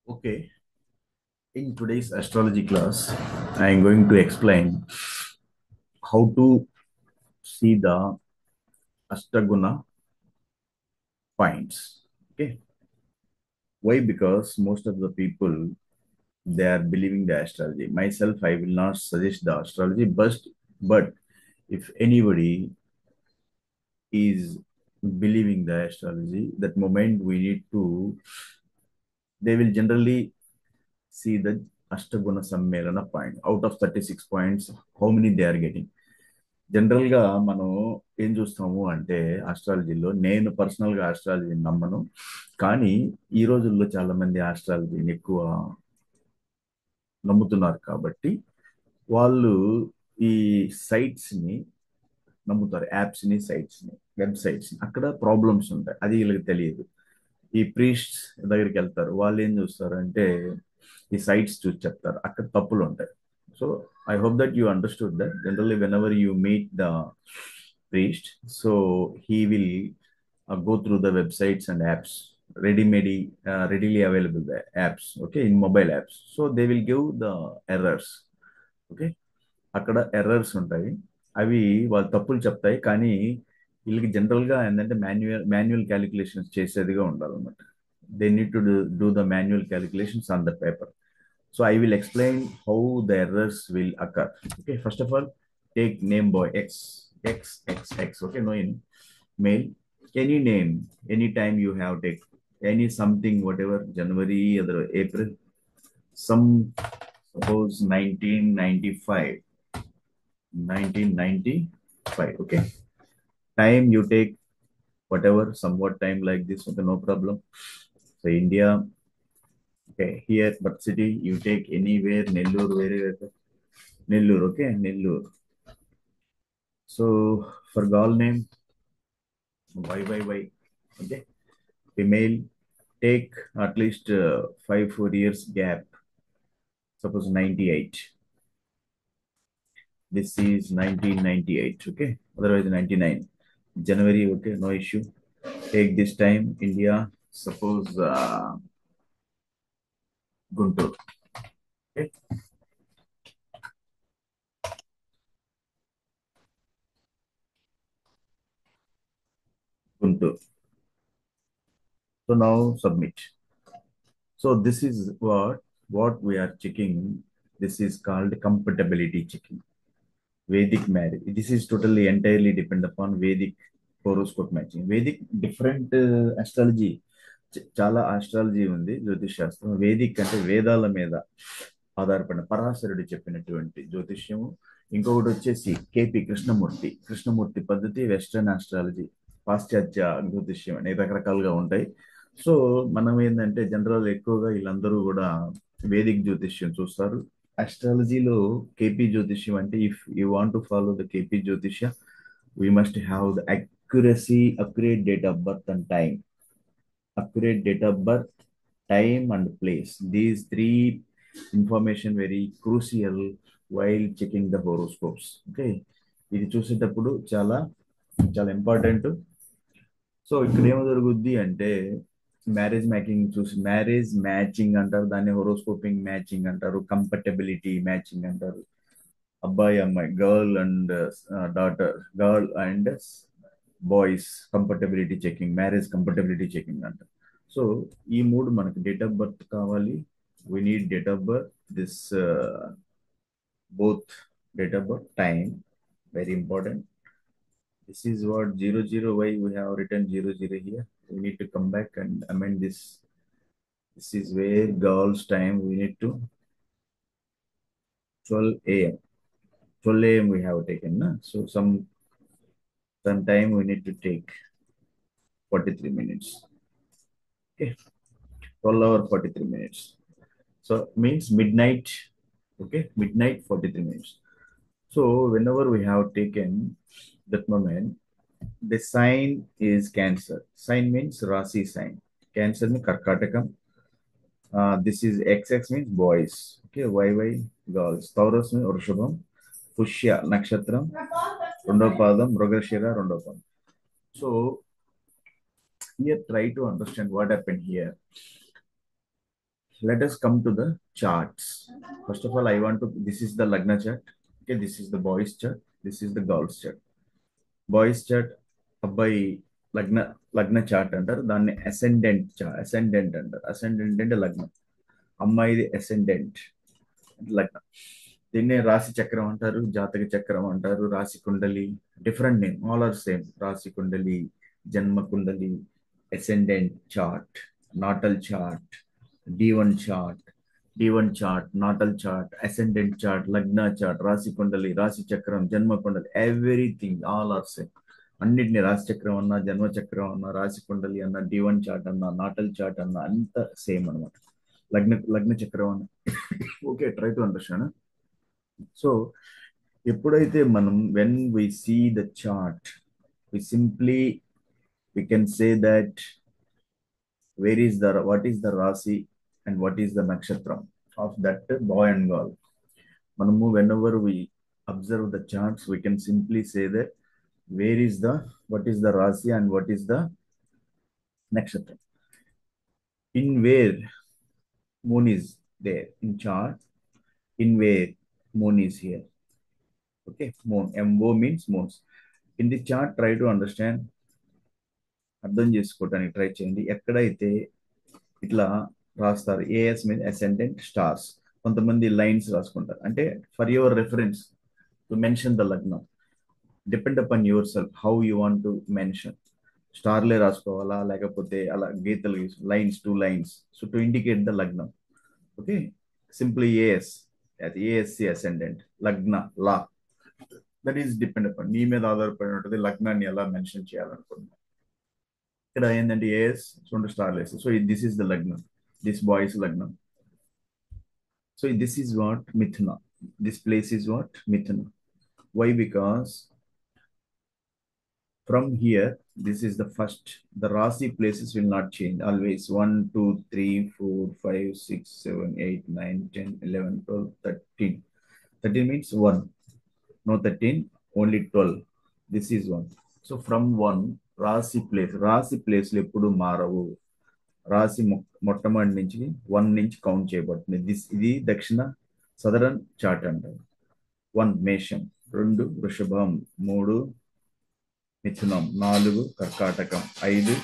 Okay, in today's astrology class, I am going to explain how to see the Ashtaguna points. Okay, why? Because most of the people they are believing the astrology. Myself, I will not suggest the astrology, but if anybody is believing the astrology, that moment we need to. They will generally see the Ashtaguna Sammelana point out of 36 points. How many they are getting? General గా మనం ఏం చూస్తాము అంటే ఆస్ట్రాలజీలో నేను personal గా ఆస్ట్రాలజీని నమ్మను. కానీ ఈ రోజుల్లో చాలా మంది ఆస్ట్రాలజీని ఎక్కువ నమ్ముతున్నారు కాబట్టి వాళ్ళు ఈ సైట్స్ ని నమ్ముతారు. యాప్స్ ని, సైట్స్ ని, వెబ్సైట్స్ ని. అక్కడ ప్రాబ్లమ్స్ ఉంటాయి, అది వీళ్ళకి తెలియదు. ఈ ప్రీస్ట్స్ దగ్గరికి వెళ్తారు, వాళ్ళు ఏం చూస్తారు అంటే ఈ సైట్స్ చూసి చెప్తారు, అక్కడ తప్పులు ఉంటాయి. So I hope that you understood that generally when ever you meet the priest, so he will go through the websites and apps, readily available the apps, okay, in mobile apps. So they will give the errors, okay. అక్కడ errors ఉంటాయి, అవి వాళ్ళు తప్పులు చెప్తాయి. కానీ వీళ్ళకి general గా ఏంటంటే మాన్యువల్ క్యాలిక్యులేషన్స్ చేసేదిగా ఉండాలన్నమాట. They need to do the manual calculations on the paper. So I will explain how the errors will occur. Okay, first of all take name boy x. Okay, no, in male, any name, anytime you have take any something, whatever, January, other April, some, suppose 1995, 1995. Okay, time you take whatever, somewhat time like this, okay, no problem. So India, okay, here, but city you take anywhere, Nellore, wherever, Nellore, okay, Nellore. So for girl name, YYY, okay. Female, take at least 5 4 years gap, suppose 98. This is 1998, okay, otherwise 99 January, okay, no issue. Take this time India, suppose Guntur, okay, Guntur. So now submit. So this is what we are checking. This is called compatibility checking. Vedic marriage. This is totally entirely depend upon Vedic horoscope matching. Vedic different astrology. చాలా astrology ఉంది, జ్యోతిష్ శాస్త్రం. Vedic అంటే వేదాల మీద ఆధారపడిన పరాశరుడు చెప్పినటువంటి జ్యోతిష్యము. ఇంకొకటి వచ్చేసి కేపి కృష్ణమూర్తి, కృష్ణమూర్తి పద్ధతి, వెస్టర్న్ ఆస్ట్రాలజీ, పాశ్చాత్య జ్యోతిష్యం అనే రకరకాలుగా ఉంటాయి. సో మనం ఏంటంటే జనరల్ ఎక్కువగా వీళ్ళందరూ కూడా వేదిక్ జ్యోతిష్యం చూస్తారు. అస్ట్రాలజీలో కేపీ జ్యోతిష్యం అంటే if you want to follow the KP జ్యోతిష్య, we must have the accuracy, accurate date of birth and time. Accurate date of birth, time and place. These three information very crucial while checking the horoscopes. Okay, ఇది చూసేటప్పుడు చాలా చాలా important. So ఇక్కడ ఏమో జరుగుద్ది అంటే marriage matching చూసి, marriage matching అంటారు దాన్ని, హోరోస్కోపింగ్ మ్యాచింగ్ అంటారు, కంపటబిలిటీ మ్యాచింగ్ అంటారు. అబ్బాయి అమ్మాయి, girl and daughter, girl and boys compatibility checking, marriage compatibility checking అంట. సో ఈ మూడు మనకి డేట్ ఆఫ్ బర్త్ కావాలి. We need date of birth, this both date of birth, time, very important. This is what 00, why we have written 00 here. We need to come back and amend this. This is where girls time we need to 12 a.m. 12 a.m. we have taken, na? So some time we need to take 43 minutes. Okay, 12 hour 43 minutes. So means midnight. Okay, midnight 43 minutes. So whenever we have taken that moment, the sign is Cancer. Sign means Rasi sign. Cancer means Karkatakam. This is XX means boys. Okay, YY girls. Taurus means Urushabam. Pushya Nakshatram. Rundopadam. Rogashira Rundopadam. So here try to understand what happened here. let us come to the charts. First of all, I want to, this is the Lagna chart. Okay, this is the boys chart. This is the girls chart. Boys chart, అబ్బాయి లగ్న లగ్న chart అంటారు. దాన్ని ascendant అంటారు. Ascendant అంటే లగ్నం. అమ్మాయిది ascendant లగ్నం. దీన్నే రాశి చక్రం అంటారు, జాతక చక్రం అంటారు, రాశి కుండలి. Different name, all are same. రాశి కుండలి, జన్మ కుండలి, ascendant chart, natal chart, D one chart, D one chart, natal chart, ascendant chart, lagna chart, రాశి కుండలి, రాశి చక్రం, జన్మ కుండలి, ఎవ్రీథింగ్ ఆల్ ఆర్ సేమ్. అన్నిటిని రాశి చక్రం అన్నా, జన్మ చక్రం అన్నా, రాశి కుండలి అన్నా, డి1 చార్ట్ అన్నా, నాటల్ చార్ట్ అన్నా, అంత సేమ్ అనమాట. లగ్న చక్రం అన్న. Okay, try to understand. So ఎప్పుడైతే మనం when we see the chart, we simply we can say that where is the what is the rasi and what is the nakshatram of that boy and girl. Manamu, whenever we observe the charts, we can simply say that where is the what is the rasi and what is the nakshatram. In where moon is there in chart, in where moon is here. Okay, moon, mo means moons. In the chart, try to understand, అర్థం చేసుకోవటానికి try చేయండి. ఎక్కడైతే ఇట్లా రాస్తారు, AS mean ascendant stars, కొంతమంది lines రాసుకుంటారు. అంటే for your reference to mention the లగ్నం, depend upon yourself how you want to mention. స్టార్లే రాసుకోవాలా, లేకపోతే అలా గీతలు, lines, 2 lines, so to indicate the లగ్నం. Okay, simply AS, ASC ascendant, lagna, లా, దట్ ఈస్ డిపెండ్ అపాన్ నీ మీద ఆధారపడి ఉంటుంది లగ్నాన్ని ఎలా మెన్షన్ చేయాలనుకుంటున్నాను. ఇక్కడ ఏంటంటే ఏఎస్ 2 స్టార్లు వేసి, సో దిస్ ఈస్ ద లగ్నం, దిస్ బాయ్స్ లగ్నం. So this is what Mithuna. This place is what Mithuna. Why? Because from here, this is the first. The Rasi places will not change. Always 1, 2, 3, 4, 5, 6, 7, 8, 9, 10, 11, 12, 13. 13 means 1. No 13, only 12. This is 1. So from 1, Rasi place ఎప్పుడు మారవు. రాశి మొట్టమొదటి నుంచి 1 నుంచి count చేయబడుతుంది. ఇది దక్షిణ southern chart అంటారు. 1 మేషం, 2 వృషభం, 3 మిథునం, 4 కర్కాటకం, 5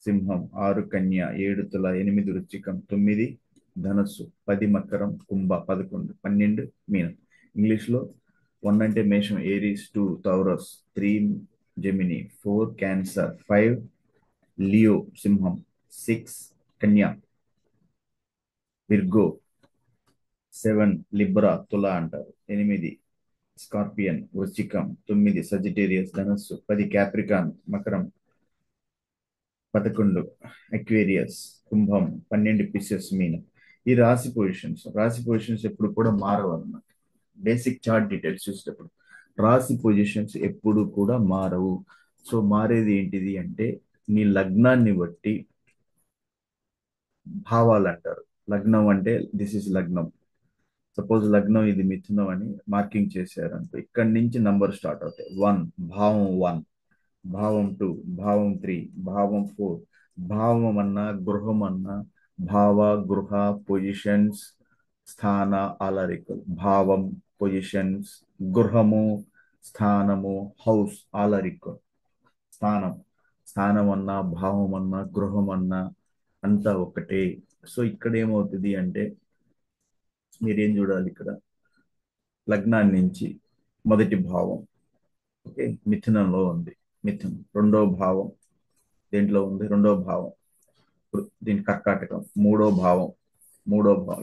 సింహం, 6 కన్య, 7 తుల, 8 వృశ్చికం, 9 ధనస్సు, 10 మకరం, కుంభ, 11, 12 మీనం. ఇంగ్లీష్లో 1 అంటే మేషం, ఏరీస్, 2 థౌరస్, 3 జెమిని, 4 క్యాన్సర్, 5 లియో సింహం, 6 కన్యా, విర్గో, 7 లిబ్రా తుల అంటారు, 8 స్కార్పియన్ వృశ్చికం, 9 సజిటేరియస్ ధనస్సు, 10 క్యాప్రికాన్ మకరం, 11 అక్వేరియస్ కుంభం, 12 పిసెస్ మీనం. ఈ రాశి పొజిషన్స్ ఎప్పుడు కూడా మారవు అన్నమాట. బేసిక్ చార్ట్ డీటెయిల్స్ చూసేటప్పుడు రాశి పొజిషన్స్ ఎప్పుడు కూడా మారవు. సో మారేది ఏంటిది అంటే నీ లగ్నాన్ని బట్టి భావాలు అంటారు. లగ్నం అంటే దిస్ ఇస్ లగ్నం. సపోజ్ లగ్నం ఇది మిథునం అని మార్కింగ్ చేశారంటే ఇక్కడి నుంచి నంబర్ స్టార్ట్ అవుతాయి. 1 భావం, 1 భావం, 2 భావం, 3 భావం, 4 భావం అన్నా గృహం అన్నా భావ, గృహ, పొజిషన్స్, స్థాన, ఆలరికల్. భావం, పొజిషన్స్, గృహము, స్థానము, హౌస్, ఆలరికల్. స్థానం అన్నా, భావం అన్నా, గృహం అన్నా అంతా ఒకటే. సో ఇక్కడ ఏమవుతుంది అంటే మీరేం చూడాలి, ఇక్కడ లగ్నాన్ని నుంచి మొదటి భావం, ఓకే, మిథునంలో ఉంది. మిథునం రెండవ భావం దేంట్లో ఉంది? రెండవ భావం. దీని కర్కాటకం మూడో భావం.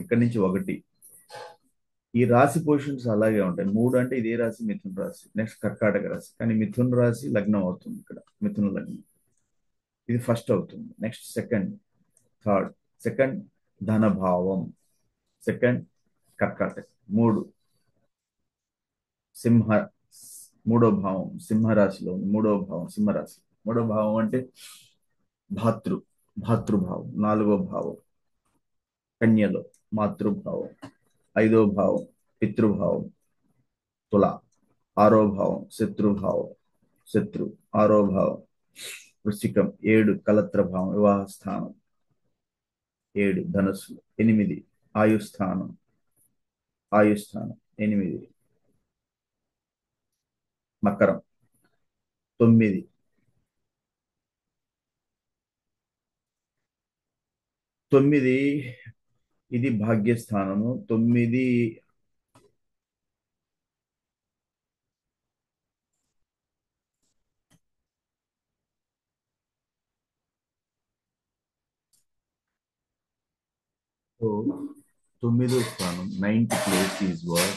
ఇక్కడ నుంచి 1. ఈ రాశి పొజిషన్స్ అలాగే ఉంటాయి. 3 అంటే ఇదే రాశి, మిథున రాశి. నెక్స్ట్ కర్కాటక రాశి, కానీ మిథున రాశి లగ్నం అవుతుంది. ఇక్కడ మిథున లగ్నం ఇది ఫస్ట్ అవుతుంది. Next second, third. సెకండ్ ధన భావం, సెకండ్ కర్కాటక. 3 సింహ, మూడో భావం సింహరాశిలో ఉంది. మూడవ భావం సింహరాశి. మూడో భావం అంటే భాతృభావం. 4వ భావం కన్యలో మాతృభావం. 5వ భావం పితృభావం తుల. 6వ భావం శత్రుభావం, 6వ భావం వృశ్చికం. 7 కలత్ర భావం వివాహ స్థానం. 7 ధనుస్సు, 8 ఆయుస్థానం, ఆయుస్థానం 8 మకరం, 9 9 ఇది భాగ్యస్థానము. 9 సో 9వ స్థానం, 9th ప్లేస్ ఈజ్ వాట్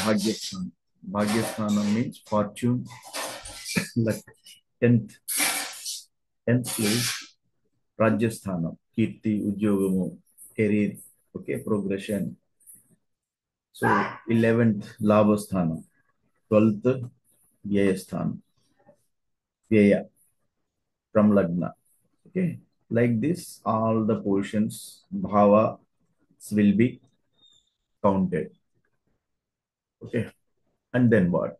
భాగ్యస్థానం. భాగ్యస్థానం means fortune, luck. 10th place రాజ్యస్థానం, కీర్తి, ఉద్యోగము, career, okay, progression. So 11th లాభస్థానం, 12th వ్యయస్థానం, వ్యయ from lagna. Okay, like this all the positions bhava will be counted. Okay, and then what?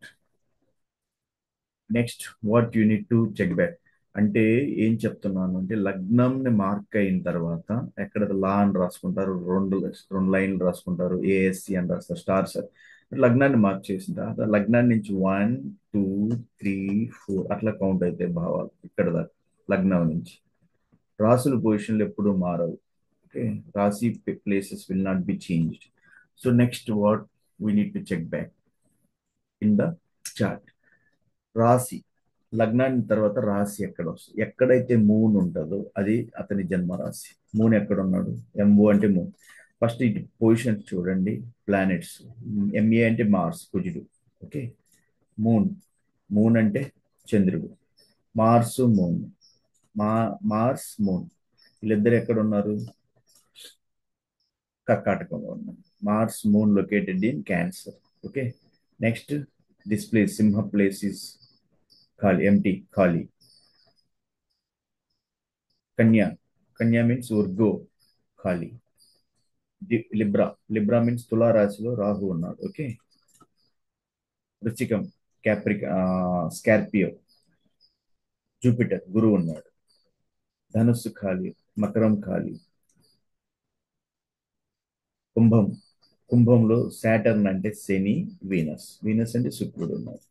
Next what you need to check back. అంటే ఏం చెప్తున్నాను అంటే లగ్నంని మార్క్ అయిన తర్వాత ఎక్కడ లా అని రాసుకుంటారు, రెండు లైన్లు రాసుకుంటారు, ఏఎస్సి అని రాస్తారు, స్టార్స్. లగ్నాన్ని మార్క్ చేసిన తర్వాత లగ్నాన్ని నుంచి 1 2 3 4 అట్లా కౌంట్ అవుతాయి భావాలు ఇక్కడ దాకా. లగ్నం నుంచి రాసుల పొజిషన్లు ఎప్పుడు మారవు. Okay, rashi places will not be changed. So next what we need to check back in the chart. రాశి లగ్నాన్ని తర్వాత రాశి ఎక్కడ వస్తుంది, ఎక్కడైతే మూన్ ఉంటుందో అది అతని జన్మరాశి. మూన్ ఎక్కడ ఉన్నాడు, ఎంఓ అంటే మూన్. ఫస్ట్ ఇటు పొజిషన్స్ చూడండి, ప్లానెట్స్. ఎంఏ అంటే మార్స్, కుజుడు. ఓకే, మూన్, మూన్ అంటే చంద్రుడు. మార్స్ మూన్, మార్స్ మూన్ వీళ్ళిద్దరు ఎక్కడ ఉన్నారు, కర్కాటకంలో ఉన్నారు. Mars Moon located in Cancer. Okay, next this place Simha place is ఖాళీ, ఎంటీ, ఖాళీ. కన్యా, కన్యా మీన్స్ ఉర్గో, ఖాళీ. లిబ్రా, లిబ్రా మీన్స్ తులా రాశిలో రాహు ఉన్నాడు. ఓకే, వృశ్చికం, స్కార్పియో, జూపిటర్, గురువు ఉన్నాడు. ధనుస్సు ఖాళీ, మకరం ఖాళీ. కుంభం, కుంభంలో సాటర్న్ అంటే శని, వీనస్, వీనస్ అంటే శుక్రుడు ఉన్నాడు.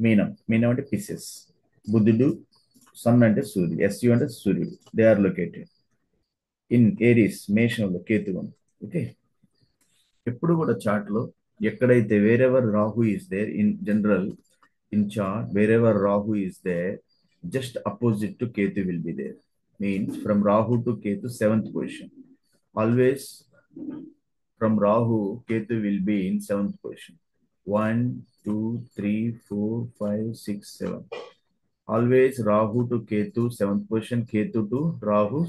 మీనం, మీనం అంటే పిసెస్, బుధుడు. సన్ అంటే సూర్యుడు, ఎస్యు అంటే సూర్యుడు. They are located in Aries, మేషంలో కేతువు. ఓకే, ఎప్పుడు కూడా చార్ట్ లో ఎక్కడైతే wherever Rahu is there in general, in chart wherever Rahu is there, just opposite to Ketu will be there. Means from Rahu to Ketu 7th position. Always from Rahu, Ketu will be in 7th position. 1 2 3 4 5 6 7. Always Rahu to Ketu 7th position, Ketu to Rahu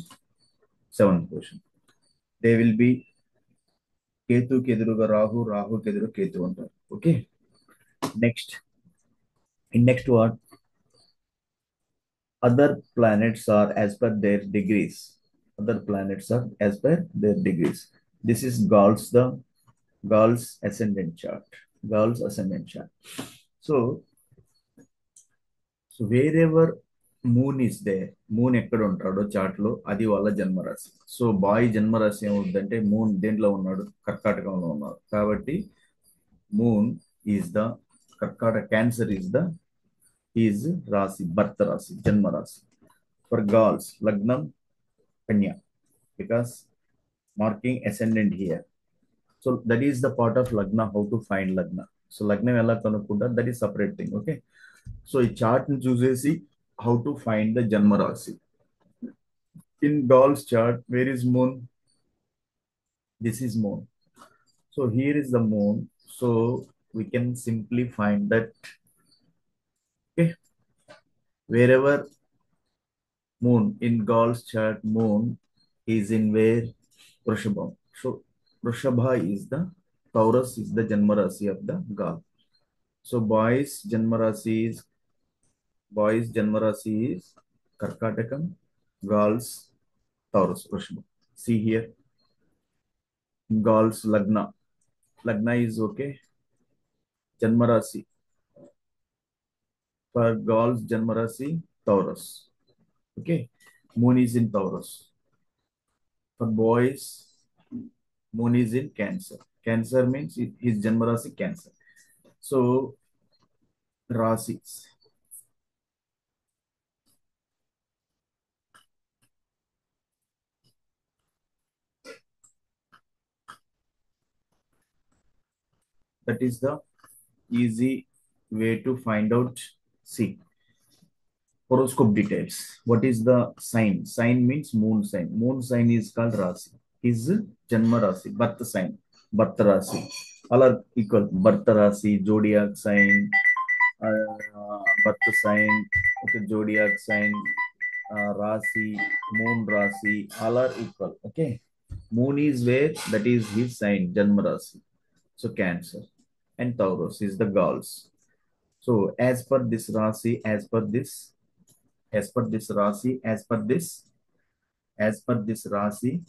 7th position. They will be Ketu Keduruga Rahu, Rahu Keduru Ketu antaru. Okay. Next, in next what? Other planets are as per their degrees. Other planets are as per their degrees. This is Gauss ascendant chart. Gauss ascendant chart. So, so wherever moon is they, moon ఎక్కడ ఉంటాడో chart లో అది వాళ్ళ జన్మరాశి. So bye జన్మరాశి ఏమవుతుందంటే moon దేంట్లో ఉన్నాడు, కర్కాటకంలో ఉన్నాడు. కాబట్టి మూన్ ఈజ్ ద కర్కాటక, క్యాన్సర్ ఈజ్ రాశి, భర్త రాశి, జన్మరాశి. ఫర్ గర్ల్స్ లగ్నం కన్యా, because marking ascendant here. So that is the part of lagna, how to find lagna. So లగ్నం ఎలా కనుక్కుంటారు, that is separate thing. Okay, so ఈ చార్ట్ ని చూసేసి how to find the janma rashi. In dolls chart where is moon, this is moon. So here is the moon. So we can simply find that, okay, wherever moon in Gauss chart, moon is in where, Vrishabha. So Vrishabha is the, Taurus is the Janmarasi of the Gaul. So boys Janmarasi is Karkatakam, Gauls Taurus, Vrishabha. See here, Gauls Lagna. Lagna is okay. Janmarasi. For Gauls Janmarasi, Taurus. Okay. Moon is in Taurus. For boys, Moon is in Cancer. Cancer means his Janma Rasi Cancer. So, Rasis. That is the easy way to find out. See, horoscope details. What is the sign? Sign means moon sign. Moon sign is called Rasi. His Janma Rasi, birth sign, birth Rasi. All are equal. Birth Rasi, zodiac sign, birth sign, okay, zodiac sign, Rasi, moon Rasi, all are equal. Okay. Moon is where? That is his sign, Janma Rasi. So Cancer. And Taurus is the Gauls. So as per this Rasi, as per this Rasi, as per this Rasi,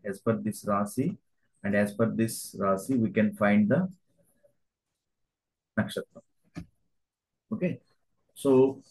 as per this Rasi, and as per this Rasi, we can find the nakshatra. Okay. So